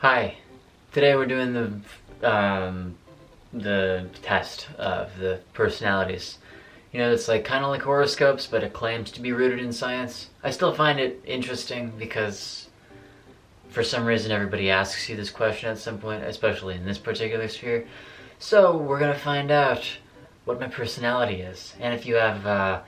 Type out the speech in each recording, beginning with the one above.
Hi. Today we're doing the test of the personalities. You know, it's like kind of like horoscopes, but it claims to be rooted in science. I still find it interesting because for some reason everybody asks you this question at some point, especially in this particular sphere. So we're gonna find out what my personality is, and if you have,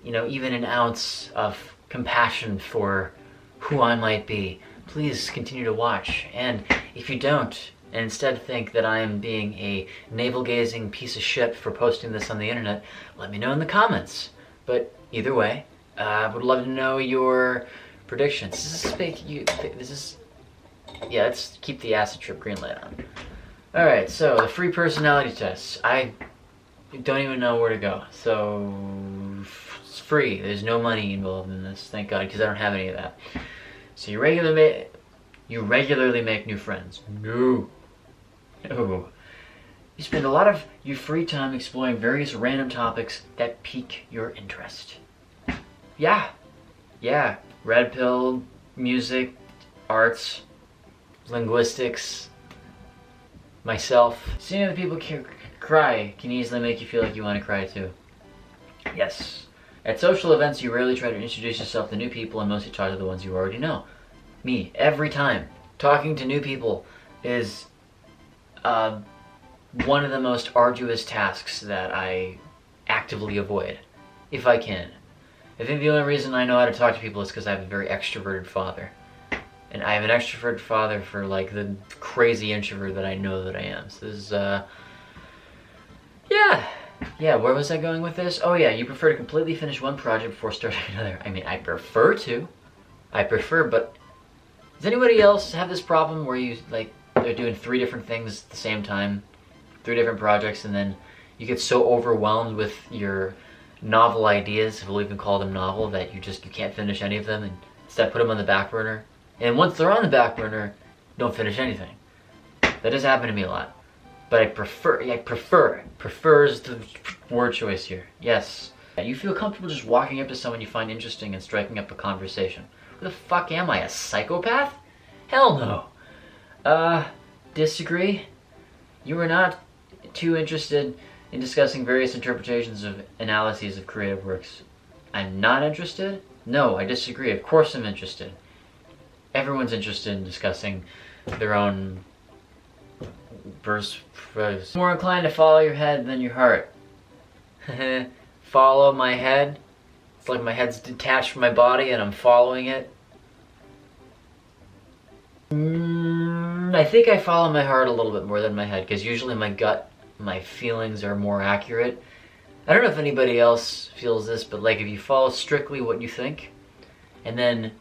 even an ounce of compassion for who I might be, please continue to watch. And if you don't, and instead think that I am being a navel-gazing piece of shit for posting this on the internet, let me know in the comments. But either way, I would love to know your predictions. Let's keep the acid trip green light on. Alright, so the free personality tests. I don't even know where to go. So, it's free. There's no money involved in this, thank God, because I don't have any of that. So you regularly make new friends. No. You spend a lot of your free time exploring various random topics that pique your interest. Yeah. Red pill, music, arts, linguistics, myself. Seeing other people cry can easily make you feel like you want to cry too. Yes. At social events, you rarely try to introduce yourself to new people and mostly talk to the ones you already know. Me, every time. Talking to new people is one of the most arduous tasks that I actively avoid, if I can. I think the only reason I know how to talk to people is because I have a very extroverted father. And I have an extroverted father for like the crazy introvert that I know that I am. So this is, yeah, where was I going with this? Oh yeah, you prefer to completely finish one project before starting another. I mean, I prefer, but does anybody else have this problem where you, like, they're doing 3 different things at the same time, 3 different projects, and then you get so overwhelmed with your novel ideas, if we'll even call them novel, that you can't finish any of them, and instead put them on the back burner. And once they're on the back burner, don't finish anything. That does happen to me a lot. But I prefer is the word choice here. Yes. You feel comfortable just walking up to someone you find interesting and striking up a conversation. Who the fuck am I, a psychopath? Hell no. Disagree. You are not too interested in discussing various interpretations of analyses of creative works. I'm not interested? No, I disagree. Of course I'm interested. Everyone's interested in discussing their own verse. More inclined to follow your head than your heart. Follow my head? It's like my head's detached from my body and I'm following it. I think I follow my heart a little bit more than my head, because usually my gut, my feelings are more accurate. I don't know if anybody else feels this, but like if you follow strictly what you think, and then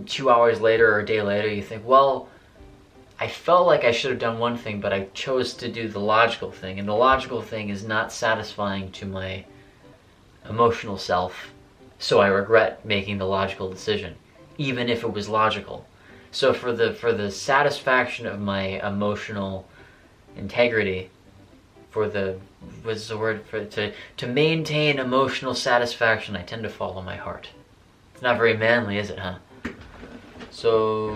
2 hours later or a day later you think, well, I felt like I should have done one thing, but I chose to do the logical thing, and the logical thing is not satisfying to my emotional self, so I regret making the logical decision, even if it was logical. So for the satisfaction of my emotional integrity, to maintain emotional satisfaction, I tend to follow my heart. It's not very manly, is it, huh? So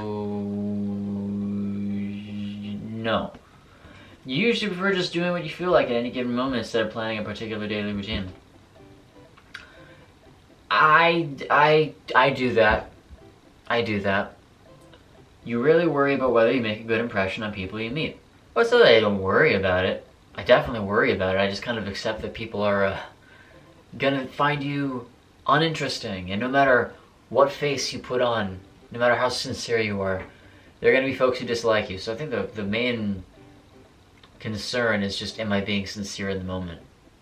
no. You usually prefer just doing what you feel like at any given moment instead of planning a particular daily routine. I do that. You really worry about whether you make a good impression on people you meet. Well, it's not that I don't worry about it. I definitely worry about it. I just kind of accept that people are gonna find you uninteresting, and no matter what face you put on, no matter how sincere you are, there are gonna be folks who dislike you. So I think the main concern is just, am I being sincere in the moment?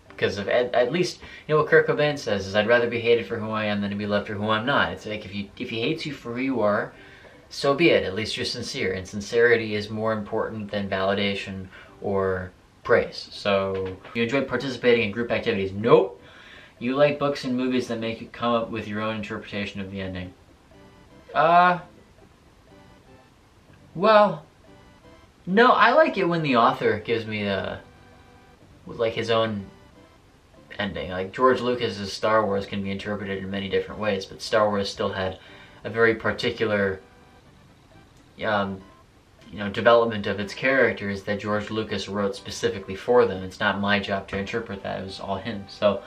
Because at least, you know what Kurt Cobain says is, I'd rather be hated for who I am than to be loved for who I'm not. It's like, if he hates you for who you are, so be it. At least you're sincere, and sincerity is more important than validation or praise. So, you enjoy participating in group activities? Nope. You like books and movies that make you come up with your own interpretation of the ending? Well, no, I like it when the author gives me like his own ending. Like George Lucas's Star Wars can be interpreted in many different ways, but Star Wars still had a very particular development of its characters that George Lucas wrote specifically for them. It's not my job to interpret that. It was all him. So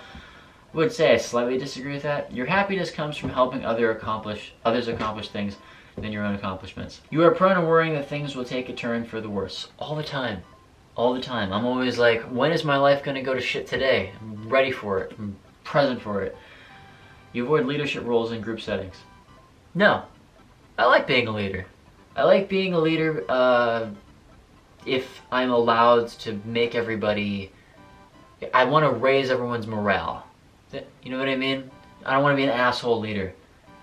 I would say I slightly disagree with that. Your happiness comes from helping others accomplish things than your own accomplishments. You are prone to worrying that things will take a turn for the worse. All the time. All the time. I'm always like, when is my life going to go to shit today? I'm ready for it. I'm present for it. You avoid leadership roles in group settings. No. I like being a leader. I like being a leader if I'm allowed to make everybody... I want to raise everyone's morale. You know what I mean? I don't want to be an asshole leader.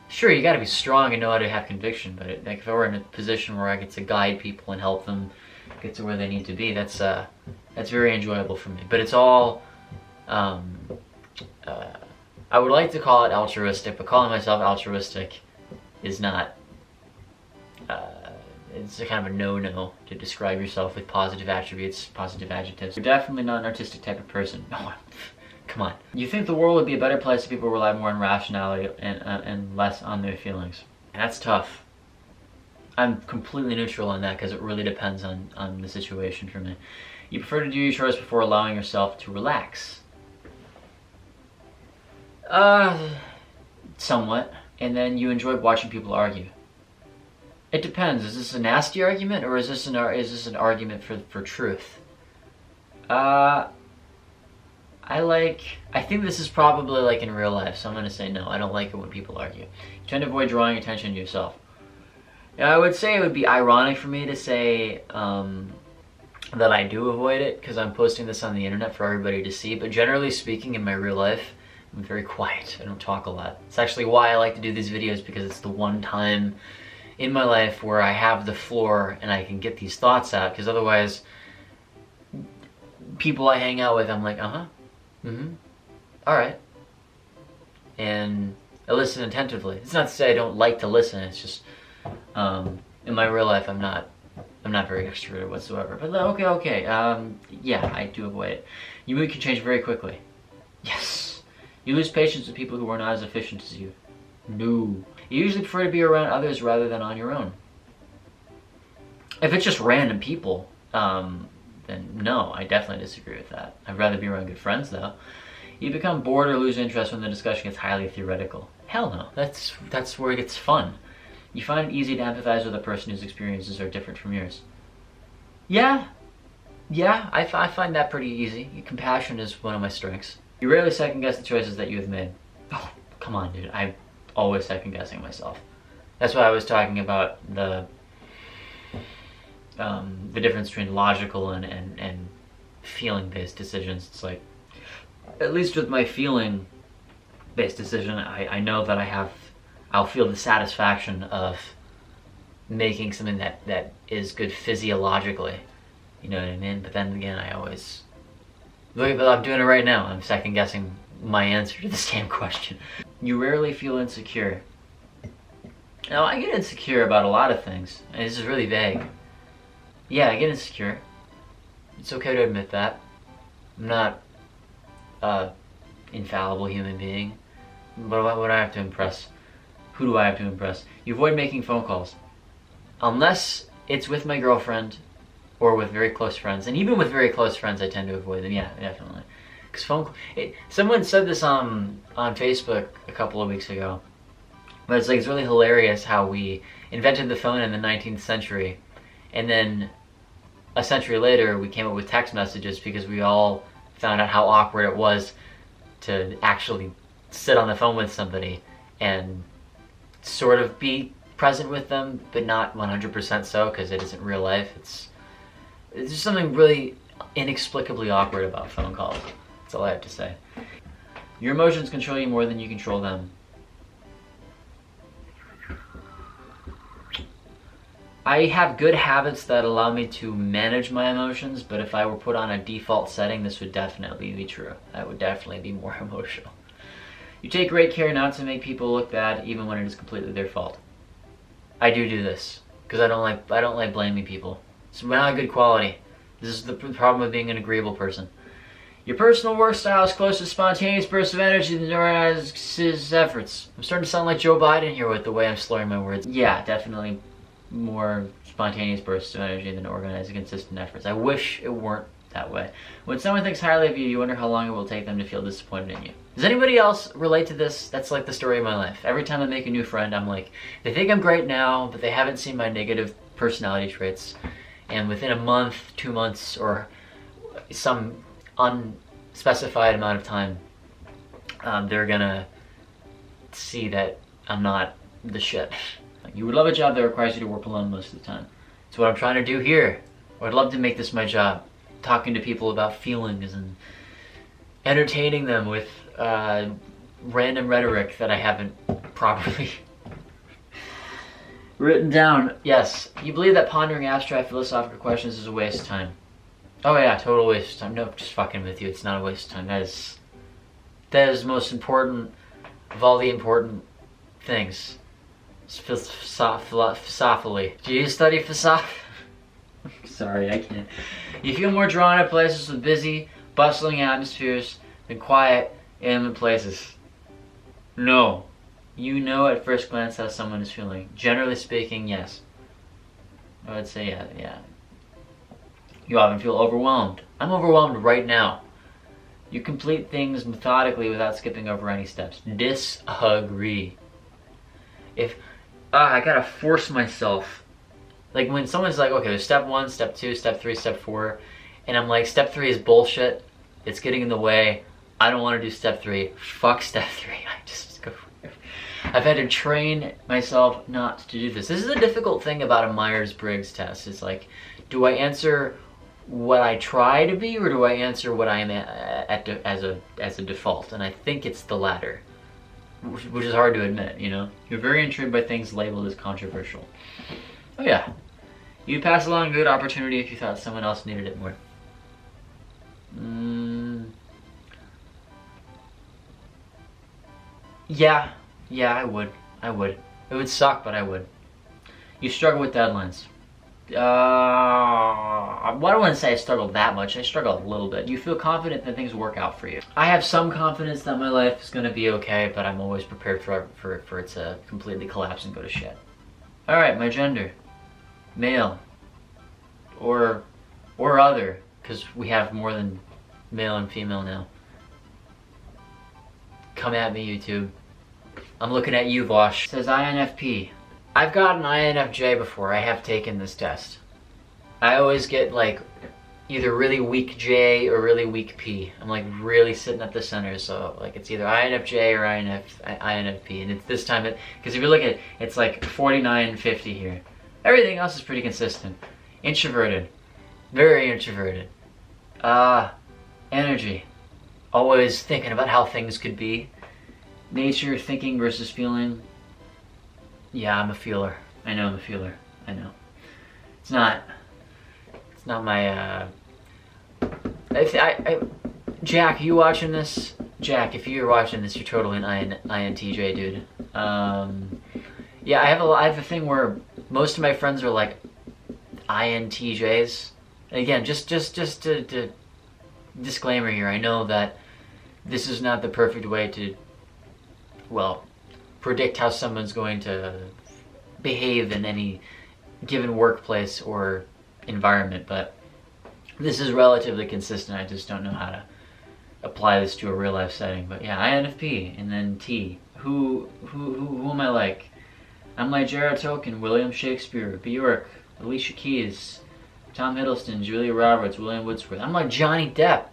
Sure, you got to be strong and know how to have conviction, but like if I were in a position where I get to guide people and help them get to where they need to be, that's very enjoyable for me. But it's all... I would like to call it altruistic, but calling myself altruistic is not... it's a kind of a no-no to describe yourself with positive attributes, positive adjectives. You're definitely not an artistic type of person. No, come on. You think the world would be a better place if people rely more on rationality and less on their feelings. And that's tough. I'm completely neutral on that because it really depends on the situation for me. You prefer to do your chores before allowing yourself to relax. Somewhat. And then you enjoy watching people argue. It depends. Is this a nasty argument or is this an argument for truth? I think this is probably like in real life, so I'm gonna say no. I don't like it when people argue. You tend to avoid drawing attention to yourself. Now, I would say it would be ironic for me to say that I do avoid it because I'm posting this on the internet for everybody to see, but generally speaking in my real life, I'm very quiet. I don't talk a lot. It's actually why I like to do these videos, because it's the one time in my life where I have the floor and I can get these thoughts out, because otherwise people I hang out with, I'm like, alright, and I listen attentively. It's not to say I don't like to listen, it's just in my real life I'm not very extroverted whatsoever, but okay, yeah, I do avoid it. Your mood can change very quickly. Yes. You lose patience with people who are not as efficient as you. No. You usually prefer to be around others rather than on your own. If it's just random people, then no, I definitely disagree with that. I'd rather be around good friends, though. You become bored or lose interest when the discussion gets highly theoretical. Hell no, that's where it gets fun. You find it easy to empathize with a person whose experiences are different from yours. Yeah, I find that pretty easy. Compassion is one of my strengths. You rarely second guess the choices that you have made. Oh, come on, dude. I'm always second guessing myself. That's why I was talking about the difference between logical and feeling-based decisions. It's like, at least with my feeling-based decision, I know that I'll feel the satisfaction of making something that is good physiologically. You know what I mean? But then again, look, I'm doing it right now. I'm second guessing my answer to the same question. You rarely feel insecure. Now, I get insecure about a lot of things. And this is really vague. Yeah, I get insecure. It's okay to admit that. I'm not an infallible human being. But what do I have to impress? Who do I have to impress? You avoid making phone calls. Unless it's with my girlfriend or with very close friends. And even with very close friends, I tend to avoid them. Yeah, definitely. Because someone said this on Facebook a couple of weeks ago. But it's like, it's really hilarious how we invented the phone in the 19th century. And then a century later, we came up with text messages because we all found out how awkward it was to actually sit on the phone with somebody and sort of be present with them, but not 100% so, because it isn't real life. It's just something really inexplicably awkward about phone calls. That's all I have to say. Your emotions control you more than you control them. I have good habits that allow me to manage my emotions, but if I were put on a default setting, this would definitely be true. I would definitely be more emotional. You take great care not to make people look bad, even when it is completely their fault. I do this because I don't like blaming people. It's not a good quality. This is the problem with being an agreeable person. Your personal work style is close to spontaneous bursts of energy than organized efforts. I'm starting to sound like Joe Biden here with the way I'm slurring my words. Yeah, definitely more spontaneous bursts of energy than organized and consistent efforts. I wish it weren't that way. When someone thinks highly of you, you wonder how long it will take them to feel disappointed in you. Does anybody else relate to this? That's like the story of my life. Every time I make a new friend, I'm like, they think I'm great now, but they haven't seen my negative personality traits. And within a month, 2 months, or some unspecified amount of time, they're gonna see that I'm not the shit. You would love a job that requires you to work alone most of the time. It's what I'm trying to do here. I'd love to make this my job. Talking to people about feelings and entertaining them with random rhetoric that I haven't properly written down. Yes, you believe that pondering abstract philosophical questions is a waste of time. Oh yeah, total waste of time. No, just fucking with you. It's not a waste of time. That is the most important of all the important things. Philosophically. Do you study philosophy? Sorry, I can't. You feel more drawn to places with busy, bustling atmospheres than quiet, intimate places. No. You know at first glance how someone is feeling. Generally speaking, yes. I would say yeah. You often feel overwhelmed. I'm overwhelmed right now. You complete things methodically without skipping over any steps. Disagree. I gotta force myself. Like when someone's like, okay, there's step 1, step 2, step 3, step 4, and I'm like, step 3 is bullshit. It's getting in the way. I don't want to do step 3. Fuck step 3. I just go for it. I've had to train myself not to do this. This is a difficult thing about a Myers Briggs test. It's like, do I answer what I try to be, or do I answer what I am as a default? And I think it's the latter, which is hard to admit. You know, you're very intrigued by things labeled as controversial. Oh yeah. You'd pass along a good opportunity if you thought someone else needed it more. Yeah, I would. It would suck, but I would. You struggle with deadlines. I don't want to say I struggle that much. I struggle a little bit. You feel confident that things work out for you. I have some confidence that my life is going to be okay, but I'm always prepared for it to completely collapse and go to shit. Alright, my gender. Male. Or other, because we have more than male and female now. Come at me, YouTube. I'm looking at you, Vosh. It says INFP. I've gotten INFJ before. I have taken this test. I always get like either really weak J or really weak P. I'm like really sitting at the center, so like it's either INFJ or INFP. And it's this time, because if you look at it, it's like 49-50 here. Everything else is pretty consistent. Introverted. Very introverted. Energy. Always thinking about how things could be. Nature, thinking versus feeling. Yeah, I'm a feeler. I know I'm a feeler. I know. It's not my, Jack, you watching this? Jack, if you're watching this, you're totally an INTJ, dude. Yeah, I have a thing where most of my friends are like INTJs. And again, just to disclaimer here, I know that this is not the perfect way to, well, predict how someone's going to behave in any given workplace or environment, but this is relatively consistent. I just don't know how to apply this to a real life setting. But yeah, INFP, and then T. Who am I like? I'm like Jared Tolkien, William Shakespeare, Bjork, Alicia Keys, Tom Hiddleston, Julia Roberts, William Woodsworth. I'm like Johnny Depp.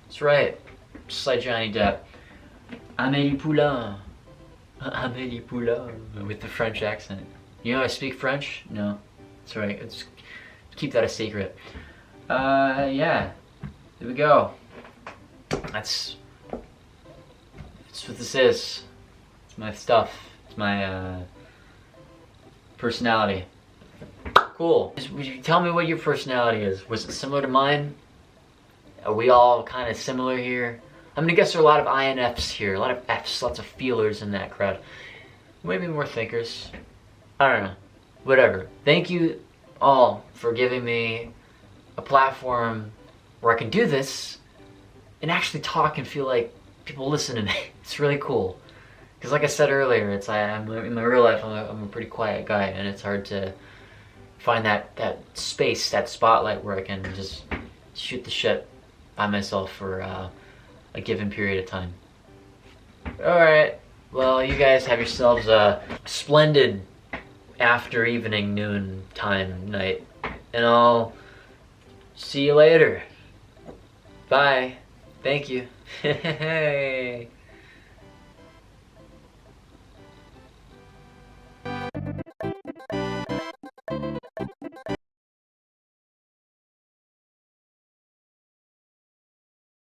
That's right, just like Johnny Depp. Amélie Poulain. Amélie Poulain with the French accent. You know I speak French? No. That's right. Let's keep that a secret. Yeah. There we go. That's what this is. It's my stuff. It's my personality. Cool. Would you tell me what your personality is? Was it similar to mine? Are we all kind of similar here? I'm gonna guess there are a lot of INFs here, a lot of Fs, lots of feelers in that crowd. Maybe more thinkers. I don't know. Whatever. Thank you all for giving me a platform where I can do this and actually talk and feel like people listen to me. It's really cool. Because like I said earlier, I'm in my real life, I'm a pretty quiet guy, and it's hard to find that space, that spotlight where I can just shoot the shit by myself for a given period of time. Alright, well, you guys have yourselves a splendid after evening, noon time, night, and I'll see you later. Bye. Thank you. Hey.